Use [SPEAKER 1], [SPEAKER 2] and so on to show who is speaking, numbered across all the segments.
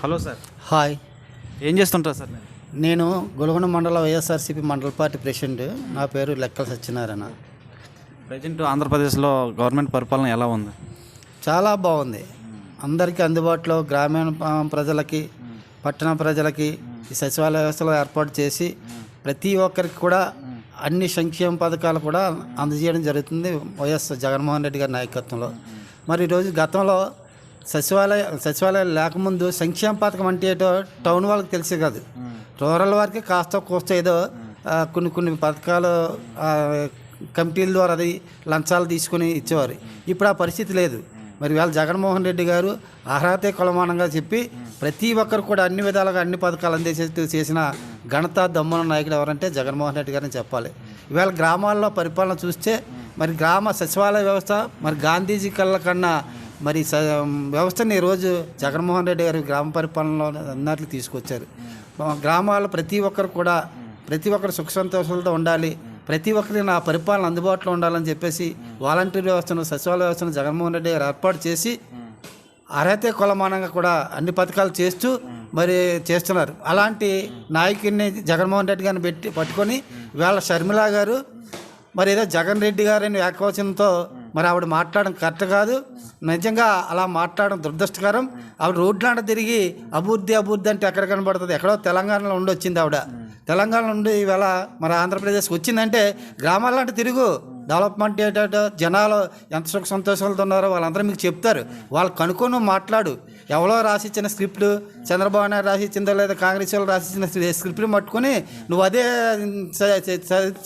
[SPEAKER 1] Hello sir.
[SPEAKER 2] Hi,
[SPEAKER 1] ఏం చేస్తుంటారు sir మీరు?
[SPEAKER 2] నేను గొలగొండ మండల వైఎస్ఆర్సీపీ మండల పార్టీ ప్రెసిడెంట్. నా పేరు లెక్కల సత్యనారాయణ.
[SPEAKER 1] ప్రజెంట్ ఆంధ్రప్రదేశ్లో గవర్నమెంట్ పరిపాలన ఎలా ఉంది?
[SPEAKER 2] చాలా బాగుంది. అందరికీ అందుబాటులో గ్రామీణ ప్రజలకి, పట్టణ ప్రజలకి ఈ సచివాలయ వ్యవస్థలో ఏర్పాటు చేసి ప్రతి ఒక్కరికి కూడా అన్ని సంక్షేమ పథకాలు కూడా అందజేయడం జరుగుతుంది వైఎస్ జగన్మోహన్ రెడ్డి గారి నాయకత్వంలో. మరి ఈరోజు గతంలో సచివాలయాలు లేకముందు సంక్షేమ పథకం అంటే ఏటో టౌన్ వాళ్ళకి తెలిసే కాదు, రూరల్ వారికి కాస్త కోస్త ఏదో కొన్ని పథకాలు కమిటీల ద్వారా అది లంచాలు తీసుకుని ఇచ్చేవారు. ఇప్పుడు ఆ పరిస్థితి లేదు. మరి వాళ్ళ జగన్మోహన్ రెడ్డి గారు అర్హతే కొలమానంగా చెప్పి ప్రతి ఒక్కరు కూడా అన్ని విధాలుగా అన్ని పథకాలు చేసిన ఘనత దమ్మున నాయకుడు ఎవరంటే జగన్మోహన్ రెడ్డి గారిని చెప్పాలి. ఇవాళ గ్రామాల్లో పరిపాలన చూస్తే మరి గ్రామ సచివాలయ వ్యవస్థ మరి గాంధీజీ కన్నా మరి వ్యవస్థని ఈరోజు జగన్మోహన్ రెడ్డి గారు గ్రామ పరిపాలనలో అన్నట్లు తీసుకొచ్చారు. గ్రామాల్లో ప్రతి ఒక్కరు సుఖ సంతోషాలతో ఉండాలి, ప్రతి ఒక్కరికి నా పరిపాలన అందుబాటులో ఉండాలని చెప్పేసి వాలంటీర్ వ్యవస్థను, సచివాలయ వ్యవస్థను జగన్మోహన్ రెడ్డి గారు ఏర్పాటు చేసి అర్హతే కొలమానంగా కూడా అన్ని పథకాలు చేస్తూ మరి చేస్తున్నారు. అలాంటి నాయకుడిని జగన్మోహన్ రెడ్డి గారిని పట్టుకొని ఇవాళ షర్మిల గారు మరి ఏదో జగన్ రెడ్డి గారిని ఏకవచనంతో మరి ఆవిడ మాట్లాడడం కరెక్ట్ కాదు. నిజంగా అలా మాట్లాడడం దురదృష్టకరం. ఆవిడ రోడ్లాంట తిరిగి అభివృద్ధి అంటే ఎక్కడ కనబడుతుంది? ఎక్కడో తెలంగాణలో ఉండి వచ్చింది ఆవిడ. తెలంగాణ నుండి ఈవేళ మరి ఆంధ్రప్రదేశ్కి వచ్చిందంటే గ్రామాలంటే తిరుగు, డెవలప్మెంట్ ఏంటంటే జనాలు ఎంత సుఖ సంతోషాలతో ఉన్నారో వాళ్ళందరూ మీకు చెప్తారు. వాళ్ళు కనుక్కొని మాట్లాడు. ఎవరో రాసిచ్చిన స్క్రిప్ట్, చంద్రబాబు నాయుడు రాసిచ్చిందో లేదా కాంగ్రెస్ వాళ్ళు రాసిచ్చిన స్క్రిప్ట్ని పట్టుకొని నువ్వు అదే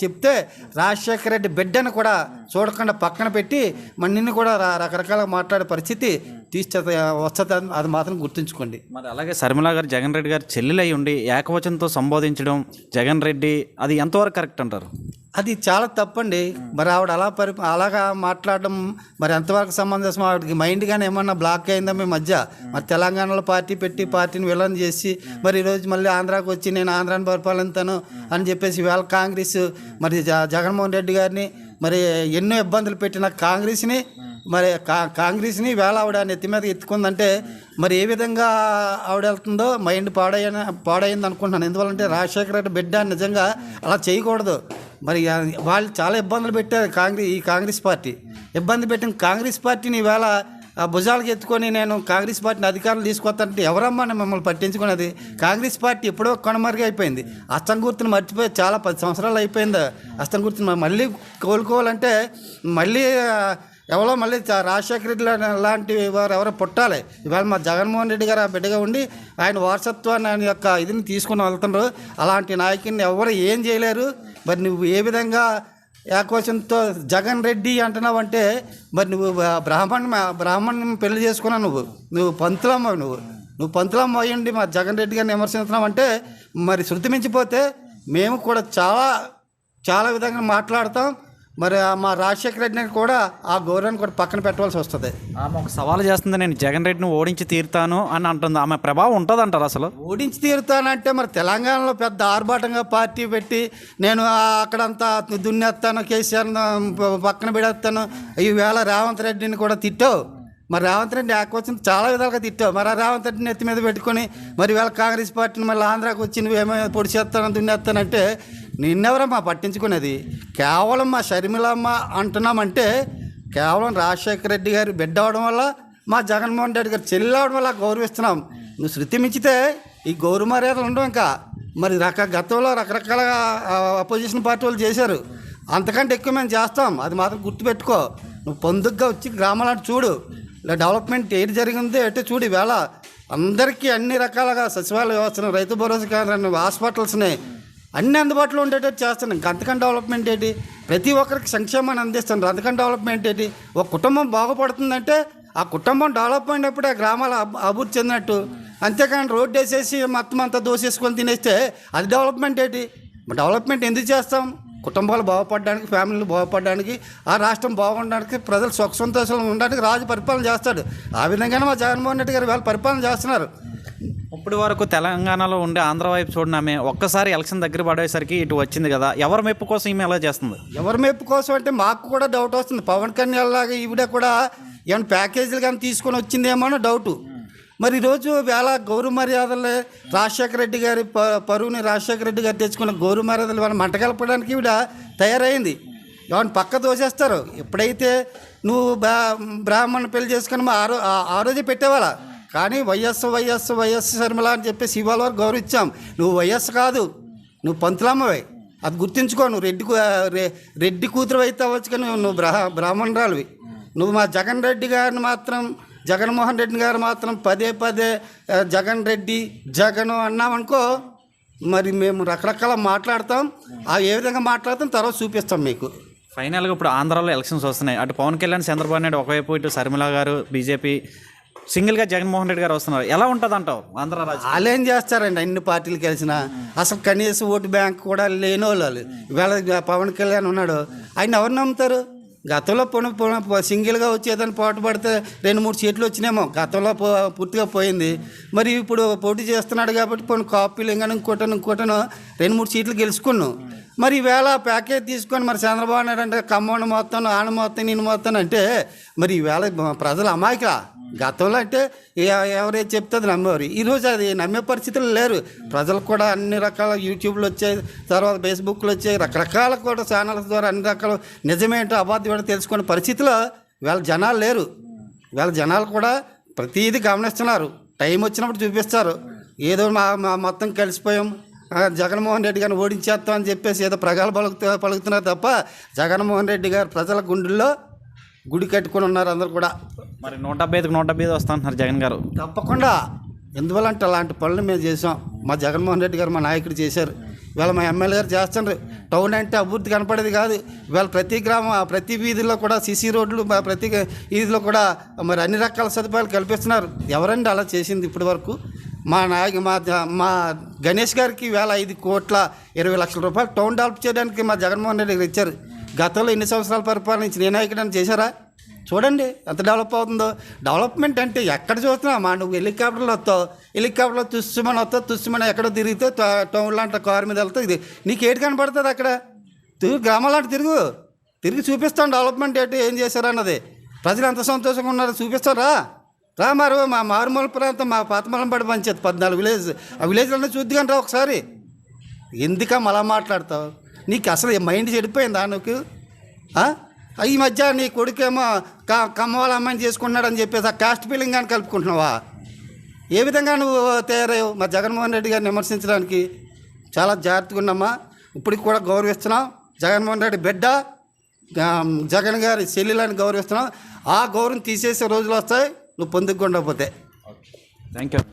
[SPEAKER 2] చెప్తే రాజశేఖర రెడ్డి బిడ్డను కూడా చూడకుండా పక్కన పెట్టి మరి నిన్ను కూడా రకరకాలుగా మాట్లాడే పరిస్థితి వస్తుంది. అది మాత్రం గుర్తుంచుకోండి.
[SPEAKER 1] మరి అలాగే షర్మిల గారు జగన్ రెడ్డి గారు చెల్లెలు అయి ఉండి ఏకవచనంతో సంబోధించడం జగన్ రెడ్డి, అది ఎంతవరకు కరెక్ట్ అంటారు?
[SPEAKER 2] అది చాలా తప్పండి. మరి ఆవిడ అలాగా మాట్లాడడం మరి ఎంతవరకు సమంజసం? ఆవిడకి మైండ్ కానీ ఏమన్నా బ్లాక్ అయిందా మీ మధ్య? మరి తెలంగాణలో పార్టీని విలన్ చేసి మరి ఈరోజు మళ్ళీ ఆంధ్రాకి వచ్చి నేను ఆంధ్రాని పరిపాలిస్తాను అని చెప్పేసి వేళ కాంగ్రెస్ మరి జగన్మోహన్ రెడ్డి గారిని మరి ఎన్నో ఇబ్బందులు పెట్టిన కాంగ్రెస్ని వేళ ఆవిడ నెత్తి మీద ఎత్తుకుందంటే మరి ఏ విధంగా ఆవిడ వెళ్తుందో మైండ్ పాడైంది అనుకుంటున్నాను. ఎందువల్లంటే రాజశేఖర రెడ్డి బిడ్డ నిజంగా అలా చేయకూడదు. మరి వాళ్ళు చాలా ఇబ్బందులు పెట్టారు. కాంగ్రెస్ పార్టీ ఇబ్బంది పెట్టిన కాంగ్రెస్ పార్టీని ఈవేళ భుజాలకు ఎత్తుకొని నేను కాంగ్రెస్ పార్టీని అధికారులు తీసుకొస్తానంటే ఎవరమ్మా మిమ్మల్ని పట్టించుకున్నది? కాంగ్రెస్ పార్టీ ఎప్పుడో కనుమరుగు అయిపోయింది. అస్తం గుర్తుని మర్చిపోయి చాలా 10 సంవత్సరాలు అయిపోయింది. అస్తం గుర్తుని మళ్ళీ కోలుకోవాలంటే మళ్ళీ మళ్ళీ రాజశేఖర రెడ్డి లాంటి వారు ఎవరో పుట్టాలి. ఇవాళ మా జగన్మోహన్ రెడ్డి గారు ఆ బిడ్డగా ఉండి ఆయన వారసత్వాన్ని ఆయన యొక్క ఇదిని తీసుకుని వెళ్తున్నారు. అలాంటి నాయకుడిని ఎవరు ఏం చేయలేరు. మరి నువ్వు ఏ విధంగా ఏకవచనంతో జగన్ రెడ్డి అంటున్నావు అంటే మరి నువ్వు బ్రాహ్మణ్ పెళ్లి చేసుకున్నావు, నువ్వు పంతులమ్మ అయ్యండి మా జగన్ రెడ్డి గారిని విమర్శిస్తున్నావు అంటే మరి శృతి మించిపోతే మేము కూడా చాలా విధంగా మాట్లాడతాం. మరి మా రాజశేఖర రెడ్డిని కూడా ఆ గౌరవాన్ని కూడా పక్కన పెట్టవలసి వస్తుంది.
[SPEAKER 1] ఆమె ఒక సవాల్ చేస్తుంది, నేను జగన్ రెడ్డిని ఓడించి తీరుతాను అని అంటుంది. ఆమె ప్రభావం ఉంటుంది అంటారు? అసలు
[SPEAKER 2] ఓడించి తీరుతానంటే మరి తెలంగాణలో పెద్ద ఆర్భాటంగా పార్టీ పెట్టి నేను అక్కడంతా దున్నేస్తాను, కేసీఆర్ను పక్కన పెడేస్తాను, ఈవేళ రేవంత్ రెడ్డిని కూడా తిట్టావు. మరి రేవంత్ రెడ్డి ఆక్వచ్చిన చాలా విధాలుగా తిట్టావు. మరి ఆ రేవంత్ రెడ్డిని ఎత్తి మీద పెట్టుకొని మరి వేళ కాంగ్రెస్ పార్టీని మళ్ళీ ఆంధ్రాకి వచ్చి నువ్వేమో పొడి చేస్తాను, దున్నేస్తానంటే నిన్నెవరమ్మా పట్టించుకునేది? కేవలం మా షర్మిలమ్మ అంటున్నామంటే కేవలం రాజశేఖర రెడ్డి గారు బిడ్డ అవడం వల్ల, మా జగన్మోహన్ రెడ్డి గారు చెల్లి అవడం వల్ల గౌరవిస్తున్నాం. నువ్వు శృతి మించితే ఈ గౌరవ మర్యాదలు ఉండవు. ఇంకా మరి గతంలో రకరకాలుగా అపోజిషన్ పార్టీ వాళ్ళు చేశారు. అంతకంటే ఎక్కువ మేము చేస్తాం. అది మాత్రం గుర్తుపెట్టుకో. నువ్వు పొందుగ్గా వచ్చి గ్రామాలను చూడు, ఇలా డెవలప్మెంట్ ఏది జరిగిందో ఎటు చూడు. ఈవేళ అందరికీ అన్ని రకాలుగా సచివాలయ వ్యవస్థను, రైతు భరోసా కేంద్రాన్ని, హాస్పిటల్స్ని అన్ని అందుబాటులో ఉండేటట్టు చేస్తున్నాం. అంతకంటే డెవలప్మెంట్ ఏంటి? ప్రతి ఒక్కరికి సంక్షేమాన్ని అందిస్తున్నారు. అంతకంటే డెవలప్మెంట్ ఏంటి? ఒక కుటుంబం బాగుపడుతుందంటే ఆ కుటుంబం డెవలప్ అయినప్పుడే ఆ గ్రామాలు అభివృద్ధి చెందినట్టు. అంతేకాని రోడ్డు వేసేసి మొత్తం అంతా దోసేసుకొని తినేస్తే అది డెవలప్మెంట్ ఏంటి? డెవలప్మెంట్ ఎందుకు చేస్తాం? కుటుంబాలు బాగుపడడానికి, ఫ్యామిలీలు బాగుపడడానికి, ఆ రాష్ట్రం బాగుండడానికి, ప్రజలు సుఖ సంతోషాలు ఉండడానికి రాజు పరిపాలన చేస్తాడు. ఆ విధంగానే మా జగన్మోహన్ రెడ్డి గారు వాళ్ళు పరిపాలన చేస్తున్నారు.
[SPEAKER 1] ఇప్పటి వరకు తెలంగాణలో ఉండే ఆంధ్ర వైపు చూడనామే ఒక్కసారి ఎలక్షన్ దగ్గర పడేసరికి ఇటు వచ్చింది కదా, ఎవరి మెప్పు కోసం ఈమె ఎలా చేస్తుంది?
[SPEAKER 2] ఎవరి మెప్పు కోసం అంటే మాకు కూడా డౌట్ వస్తుంది. పవన్ కళ్యాణ్ లాగా ఈవిడ కూడా ఏమైనా ప్యాకేజీలు కానీ తీసుకొని వచ్చిందేమో అని డౌటు. మరి ఈరోజు వేళ గౌరవ మర్యాదలు రాజశేఖర రెడ్డి గారి పరువుని రాజశేఖర రెడ్డి గారు తెచ్చుకున్న గౌరవ మర్యాదలు వాళ్ళని మంటగలపడానికి ఈవిడ తయారైంది. ఎవరిని పక్క దోసేస్తారు. ఎప్పుడైతే నువ్వు బ్రాహ్మణ పెళ్లి చేసుకుని ఆ రోజే పెట్టేవాళ్ళ, కానీ వైఎస్ శర్మల అని చెప్పేసి ఇవాళ వరకు గౌరవించాం. నువ్వు వైఎస్ కాదు, నువ్వు పంతులమ్మవే, అది గుర్తుంచుకో. నువ్వు రెడ్డి కూతురు అయితే అవ్వచ్చు, కానీ నువ్వు బ్రాహ్మణురాలువి. నువ్వు మా జగన్మోహన్ రెడ్డి గారు మాత్రం పదే జగన్ రెడ్డి జగన్ అన్నామనుకో, మరి మేము రకరకాల మాట్లాడతాం. ఏ విధంగా మాట్లాడతాం తర్వాత చూపిస్తాం మీకు.
[SPEAKER 1] ఫైనల్గా ఇప్పుడు ఆంధ్రాలో ఎలక్షన్స్ వస్తున్నాయి. అటు పవన్ కళ్యాణ్, చంద్రబాబు నాయుడు ఒకవైపు, ఇటు శర్మిల గారు బీజేపీ, సింగిల్గా జగన్మోహన్ రెడ్డి గారు వస్తున్నారు. ఎలా ఉంటుంది అంటావు ఆంధ్ర రాజు?
[SPEAKER 2] వాళ్ళు ఏం చేస్తారండి, అన్ని పార్టీలు కలిసిన అసలు కనీసం ఓటు బ్యాంక్ కూడా లేని వాళ్ళు. ఇవాళ పవన్ కళ్యాణ్ ఉన్నాడు, ఆయన ఎవరు నమ్ముతారు? గతంలో సింగిల్గా వచ్చేదని పాటుపడితే 2-3 సీట్లు వచ్చినాయేమో, గతంలో పూర్తిగా పోయింది. మరి ఇప్పుడు పోటీ చేస్తున్నాడు కాబట్టి కాపీలు ఇంకోటను 2-3 సీట్లు గెలుచుకున్నాం. మరి ఈవేళ ప్యాకేజ్ తీసుకొని మరి చంద్రబాబు నాయుడు అంటే కమ్మోని మొత్తం, ఆన మొత్తం, నేను మొత్తం అంటే మరి ఈవేళ ప్రజలు అమాయకులా. గతంలో అంటే ఎవరైతే చెప్తే అది నమ్మేవారు. ఈరోజు అది నమ్మే పరిస్థితులు లేరు. ప్రజలకు కూడా అన్ని రకాల యూట్యూబ్లు వచ్చాయి, తర్వాత ఫేస్బుక్లు వచ్చాయి, రకరకాల కూడా ఛానల్స్ ద్వారా అన్ని రకాల నిజమేంటో అబద్ధం ఏంటో తెలుసుకునే పరిస్థితిలో వీళ్ళ జనాలు లేరు. వీళ్ళ జనాలు కూడా ప్రతిదీ గమనిస్తున్నారు. టైం వచ్చినప్పుడు చూపిస్తారు. ఏదో మా మొత్తం కలిసిపోయాం, జగన్మోహన్ రెడ్డి గారిని ఓడించేస్తాం అని చెప్పేసి ఏదో పలుకుతున్నారు తప్ప జగన్మోహన్ రెడ్డి గారు ప్రజల గుండెల్లో గుడి కట్టుకొని ఉన్నారు అందరు కూడా.
[SPEAKER 1] మరి 175 వస్తా అంటున్నారు జగన్ గారు.
[SPEAKER 2] తప్పకుండా. ఎందువల్లంటే అలాంటి పనులు మేము చేసాం. మా జగన్మోహన్ రెడ్డి గారు మా నాయకుడు చేశారు. ఇవాళ మా ఎమ్మెల్యే గారు చేస్తున్నారు. టౌన్ అంటే అభివృద్ధి కనపడేది కాదు. ఇవాళ ప్రతి ప్రతి వీధిలో కూడా సీసీ రోడ్లు, ప్రతి వీధిలో కూడా మరి అన్ని రకాల సదుపాయాలు కల్పిస్తున్నారు. ఎవరండి అలా చేసింది ఇప్పటి వరకు? మా గణేష్ గారికి వేళ 5,20,00,000 రూపాయలు టౌన్ డెవలప్ చేయడానికి మా జగన్మోహన్ రెడ్డి గారు ఇచ్చారు. గతంలో ఎన్ని సంవత్సరాల పరిపాలన ఏ నాయకుడని చేశారా? చూడండి ఎంత డెవలప్ అవుతుందో. డెవలప్మెంట్ అంటే ఎక్కడ చూస్తున్నామా? నువ్వు హెలికాప్టర్లో తుస్సుమని ఎక్కడో తిరిగితే టౌన్లో అంటే కారు మీద వెళ్తావు. ఇది నీకు ఏటి కనపడుతుంది? అక్కడ గ్రామాలంటే తిరిగి చూపిస్తాను డెవలప్మెంట్ ఏంటి, ఏం చేశారు అన్నది. ప్రజలు ఎంత సంతోషంగా ఉన్నారో చూపిస్తారా? మరి మా మారుమూల ప్రాంతం, మా పాతమలంపాడు పంచాయతీ 14 విలేజ్, ఆ విలేజ్లోనే చూద్ది కానీ ఒకసారి. ఎందుకమ్మా అలా మాట్లాడతావు? నీకు అసలు మైండ్ చెడిపోయిందా నువ్వు? ఈ మధ్య నీ కొడుకేమో కమ్మవాళ్ళ అమ్మాయిని చేసుకున్నాడని చెప్పేసి ఆ కాస్ట్ ఫీలింగ్ కానీ కలుపుకుంటున్నావా? ఏ విధంగా నువ్వు తయారయ్యావు మా జగన్మోహన్ రెడ్డి గారిని విమర్శించడానికి? చాలా జాగ్రత్తగా ఉన్నామా. ఇప్పటికి కూడా గౌరవిస్తున్నాం. జగన్మోహన్ రెడ్డి బిడ్డ, జగన్ గారి చెల్లెలని గౌరవిస్తున్నాం. ఆ గౌరవం తీసేసే రోజులు వస్తాయి నువ్వు పొందుకుండకపోతే.
[SPEAKER 1] Thank you.